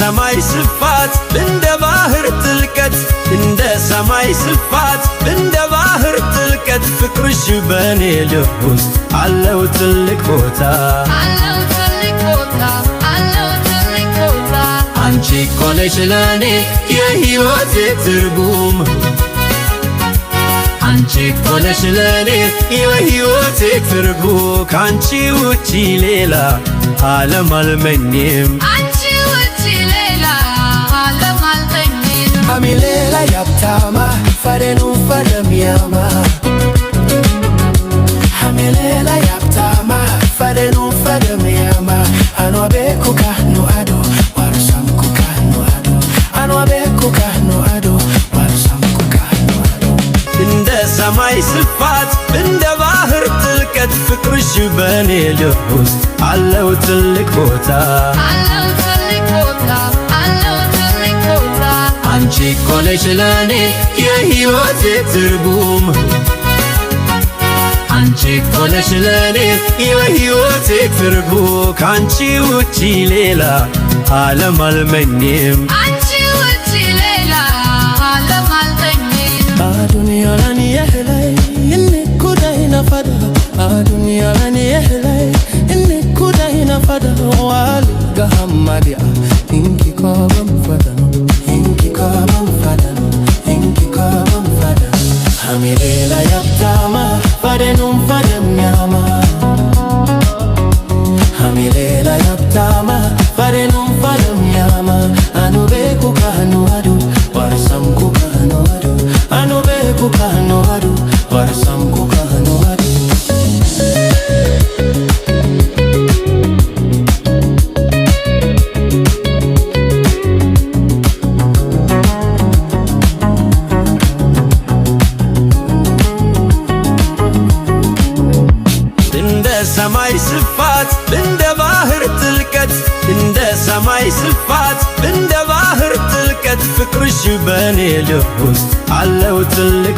ሰማይ ስፋት እንደ ባህር ጥልቀት እንደ ሰማይ ስፋት እንደ ባህር ጥልቀት ፍቅርሽ በኔ ልብ ውስጥ አለው ትልቅ ቦታ አለው ትልቅ ቦታ አለው ትልቅ ቦታ አንቺ እኮ ነሽ ለኔ የሕይወቴ ትርጉም አንቺ እኮ ነሽ ለኔ የሕይወቴ ትርጉም ካንቺ ውጪ ሌላ ዓለም አልመኝም አንቺ ውጪ ሌላ ዓለም አልመኝም Hamilela yaptama farenu faramiama Hamilela yaptama farenu faramiama Anobe kuka no ado warusam kuka no ado Anobe kuka no ado warusam kuka no ado እንደ ሰማይ ስፋት እንደ ባህር ጥልቀት ፍቅርሽ በኔ ልብ ውስጥ አለው ትልቅ ቦታ አለው ትልቅ ቦታ አለው ትልቅ ቦታ አንቺ እኮ ነሽ ለኔ የሕይወቴ ትርጉም አንቺ እኮ ነሽ ለኔ የሕይወቴ ትርጉም ካንቺ ውጪ ሌላ ዓለም አልመኝም አንቺ ውጪ ሌላ ዓለም አልመኝም Adunia lani yehlay inni kudai na fada Adunia lani yehlay inni kudai na fada Wali gahammadia inki kabam fada Inki kabam fada Inki kabam fada Hamilela yaptama fadenum fadem yama Hamilela yaptama fadenum fadem yama Anube kukanu adu warsam kukanu adu Anube kukanu adu warsam kukanu adu እንደ ሰማይ ስፋት እንደ ባህር ጥልቀት እንደ ሰማይ ስፋት እንደ ባህር ጥልቀት ፍቅርሽ በኔ ልብ ውስጥ አለው ትልቅ